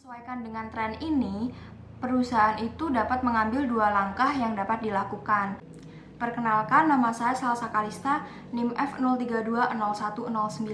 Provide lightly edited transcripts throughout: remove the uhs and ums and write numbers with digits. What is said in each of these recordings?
Menyesuaikan dengan tren ini, perusahaan itu dapat mengambil dua langkah yang dapat dilakukan. Perkenalkan, nama saya Salsa Kalista, NIM F0320109.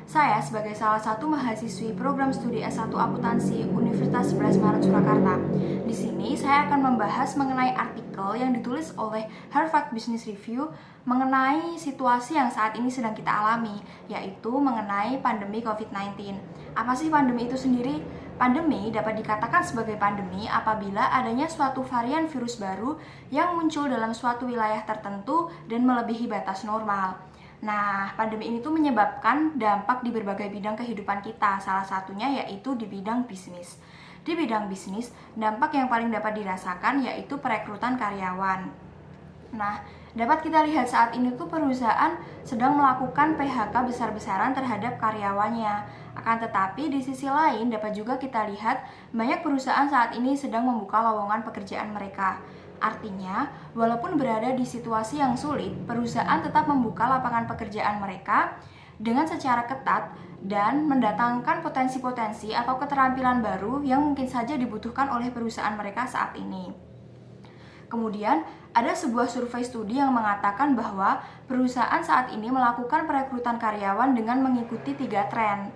Saya sebagai salah satu mahasiswi program studi S1 Akuntansi Universitas 11 Maret Surakarta. Di sini saya akan membahas mengenai artikel yang ditulis oleh Harvard Business Review mengenai situasi yang saat ini sedang kita alami, yaitu mengenai pandemi COVID-19. Apa sih pandemi itu sendiri? Pandemi dapat dikatakan sebagai pandemi apabila adanya suatu varian virus baru yang muncul dalam suatu wilayah tertentu dan melebihi batas normal. Nah, pandemi ini tuh menyebabkan dampak di berbagai bidang kehidupan kita, salah satunya yaitu di bidang bisnis. Di bidang bisnis, dampak yang paling dapat dirasakan yaitu perekrutan karyawan. Nah, dapat kita lihat saat ini tuh perusahaan sedang melakukan PHK besar-besaran terhadap karyawannya. Akan tetapi di sisi lain dapat juga kita lihat banyak perusahaan saat ini sedang membuka lowongan pekerjaan mereka. Artinya, walaupun berada di situasi yang sulit, perusahaan tetap membuka lapangan pekerjaan mereka dengan secara ketat dan mendatangkan potensi-potensi atau keterampilan baru yang mungkin saja dibutuhkan oleh perusahaan mereka saat ini. Kemudian, ada sebuah survei studi yang mengatakan bahwa perusahaan saat ini melakukan perekrutan karyawan dengan mengikuti 3 tren.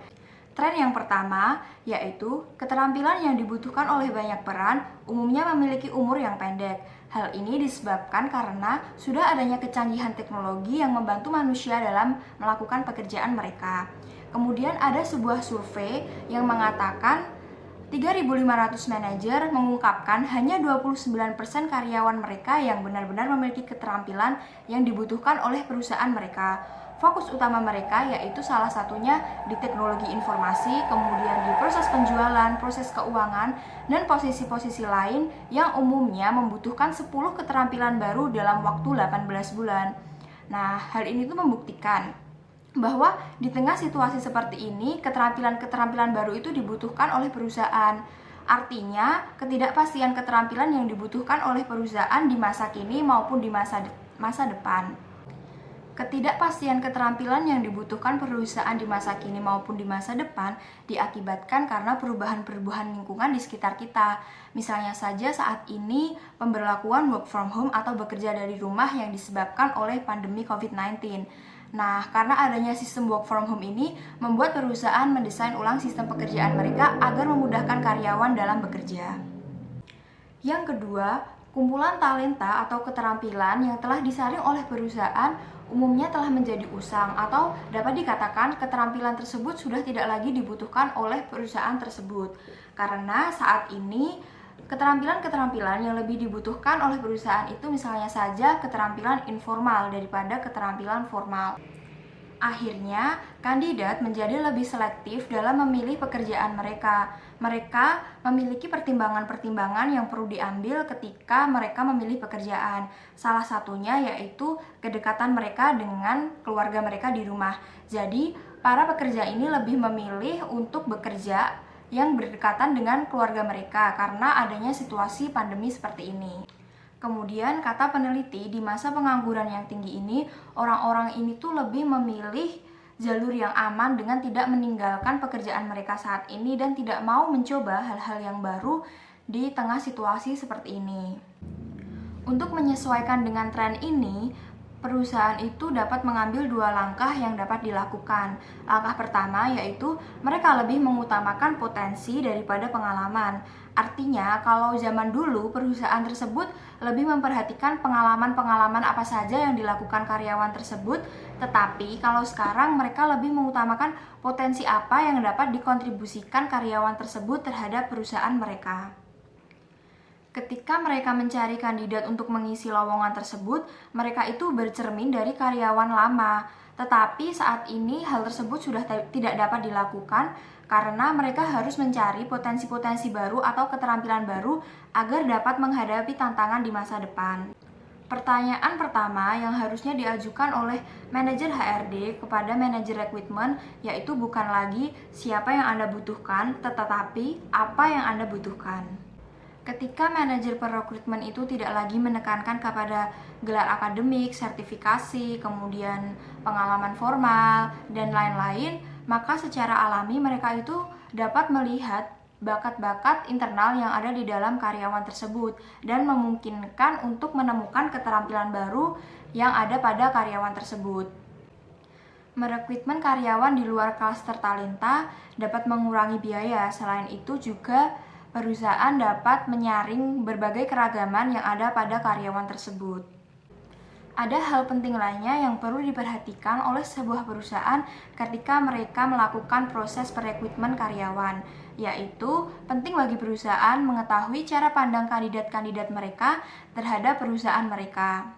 Tren yang pertama yaitu keterampilan yang dibutuhkan oleh banyak peran umumnya memiliki umur yang pendek. Hal ini disebabkan karena sudah adanya kecanggihan teknologi yang membantu manusia dalam melakukan pekerjaan mereka. Kemudian ada sebuah survei yang mengatakan 3.500 manajer mengungkapkan hanya 29% karyawan mereka yang benar-benar memiliki keterampilan yang dibutuhkan oleh perusahaan mereka. Fokus utama mereka yaitu salah satunya di teknologi informasi, kemudian di proses penjualan, proses keuangan, dan posisi-posisi lain yang umumnya membutuhkan 10 keterampilan baru dalam waktu 18 bulan. Nah, hal ini tuh membuktikan bahwa di tengah situasi seperti ini, keterampilan-keterampilan baru itu dibutuhkan oleh perusahaan. Artinya, ketidakpastian keterampilan yang dibutuhkan oleh perusahaan di masa kini maupun di masa depan. Ketidakpastian keterampilan yang dibutuhkan perusahaan di masa kini maupun di masa depan diakibatkan karena perubahan-perubahan lingkungan di sekitar kita. Misalnya saja saat ini pemberlakuan work from home atau bekerja dari rumah yang disebabkan oleh pandemi COVID-19. Nah, karena adanya sistem work from home ini membuat perusahaan mendesain ulang sistem pekerjaan mereka agar memudahkan karyawan dalam bekerja. Yang kedua, kumpulan talenta atau keterampilan yang telah disaring oleh perusahaan umumnya telah menjadi usang atau dapat dikatakan keterampilan tersebut sudah tidak lagi dibutuhkan oleh perusahaan tersebut. Karena saat ini keterampilan-keterampilan yang lebih dibutuhkan oleh perusahaan itu misalnya saja keterampilan informal daripada keterampilan formal. Akhirnya, kandidat menjadi lebih selektif dalam memilih pekerjaan mereka. Mereka memiliki pertimbangan-pertimbangan yang perlu diambil ketika mereka memilih pekerjaan. Salah satunya yaitu kedekatan mereka dengan keluarga mereka di rumah. Jadi, para pekerja ini lebih memilih untuk bekerja yang berdekatan dengan keluarga mereka karena adanya situasi pandemi seperti ini. Kemudian kata peneliti, di masa pengangguran yang tinggi ini, orang-orang ini tuh lebih memilih jalur yang aman dengan tidak meninggalkan pekerjaan mereka saat ini dan tidak mau mencoba hal-hal yang baru di tengah situasi seperti ini. Untuk menyesuaikan dengan tren ini, perusahaan itu dapat mengambil dua langkah yang dapat dilakukan. Langkah pertama yaitu mereka lebih mengutamakan potensi daripada pengalaman. Artinya, kalau zaman dulu perusahaan tersebut lebih memperhatikan pengalaman-pengalaman apa saja yang dilakukan karyawan tersebut, tetapi kalau sekarang mereka lebih mengutamakan potensi apa yang dapat dikontribusikan karyawan tersebut terhadap perusahaan mereka. Ketika mereka mencari kandidat untuk mengisi lowongan tersebut, mereka itu bercermin dari karyawan lama. Tetapi saat ini hal tersebut sudah tidak dapat dilakukan karena mereka harus mencari potensi-potensi baru atau keterampilan baru agar dapat menghadapi tantangan di masa depan. Pertanyaan pertama yang harusnya diajukan oleh manajer HRD kepada manajer recruitment yaitu bukan lagi siapa yang Anda butuhkan, tetapi apa yang Anda butuhkan. Ketika manajer perekrutmen itu tidak lagi menekankan kepada gelar akademik, sertifikasi, kemudian pengalaman formal, dan lain-lain, maka secara alami mereka itu dapat melihat bakat-bakat internal yang ada di dalam karyawan tersebut dan memungkinkan untuk menemukan keterampilan baru yang ada pada karyawan tersebut. Merekrutmen karyawan di luar klaster talenta dapat mengurangi biaya. Selain itu juga perusahaan dapat menyaring berbagai keragaman yang ada pada karyawan tersebut. Ada hal penting lainnya yang perlu diperhatikan oleh sebuah perusahaan ketika mereka melakukan proses perekrutmen karyawan, yaitu penting bagi perusahaan mengetahui cara pandang kandidat-kandidat mereka terhadap perusahaan mereka.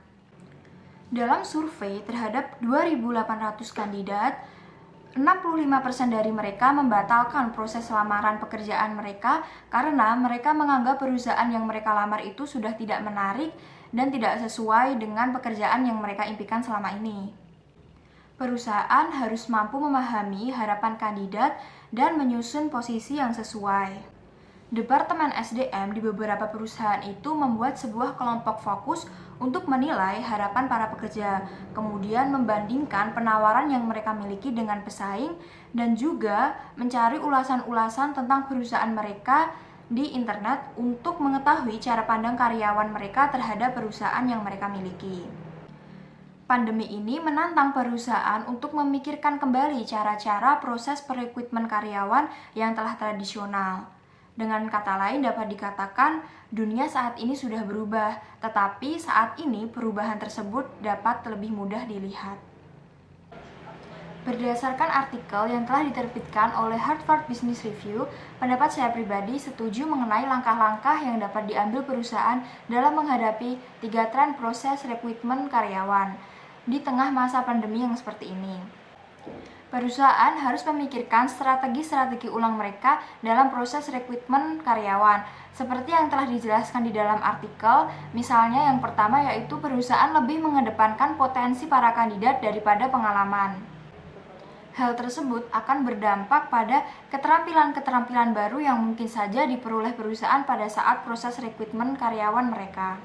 Dalam survei terhadap 2.800 kandidat, 65% dari mereka membatalkan proses lamaran pekerjaan mereka karena mereka menganggap perusahaan yang mereka lamar itu sudah tidak menarik dan tidak sesuai dengan pekerjaan yang mereka impikan selama ini. Perusahaan harus mampu memahami harapan kandidat dan menyusun posisi yang sesuai. Departemen SDM di beberapa perusahaan itu membuat sebuah kelompok fokus untuk menilai harapan para pekerja, kemudian membandingkan penawaran yang mereka miliki dengan pesaing, dan juga mencari ulasan-ulasan tentang perusahaan mereka di internet untuk mengetahui cara pandang karyawan mereka terhadap perusahaan yang mereka miliki. Pandemi ini menantang perusahaan untuk memikirkan kembali cara-cara proses perekrutmen karyawan yang telah tradisional. Dengan kata lain dapat dikatakan dunia saat ini sudah berubah, tetapi saat ini perubahan tersebut dapat lebih mudah dilihat. Berdasarkan artikel yang telah diterbitkan oleh Harvard Business Review, pendapat saya pribadi setuju mengenai langkah-langkah yang dapat diambil perusahaan dalam menghadapi 3 tren proses rekrutmen karyawan di tengah masa pandemi yang seperti ini. Perusahaan harus memikirkan strategi-strategi ulang mereka dalam proses rekrutmen karyawan. Seperti yang telah dijelaskan di dalam artikel, misalnya yang pertama yaitu perusahaan lebih mengedepankan potensi para kandidat daripada pengalaman. Hal tersebut akan berdampak pada keterampilan-keterampilan baru yang mungkin saja diperoleh perusahaan pada saat proses rekrutmen karyawan mereka.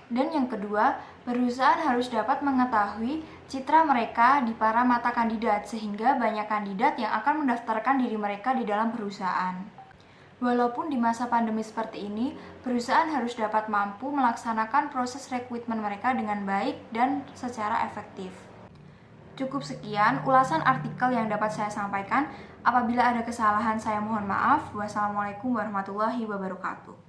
Dan yang kedua, perusahaan harus dapat mengetahui citra mereka di para mata kandidat sehingga banyak kandidat yang akan mendaftarkan diri mereka di dalam perusahaan. Walaupun di masa pandemi seperti ini, perusahaan harus dapat mampu melaksanakan proses rekrutmen mereka dengan baik dan secara efektif. Cukup sekian ulasan artikel yang dapat saya sampaikan. Apabila ada kesalahan, saya mohon maaf. Wassalamualaikum warahmatullahi wabarakatuh.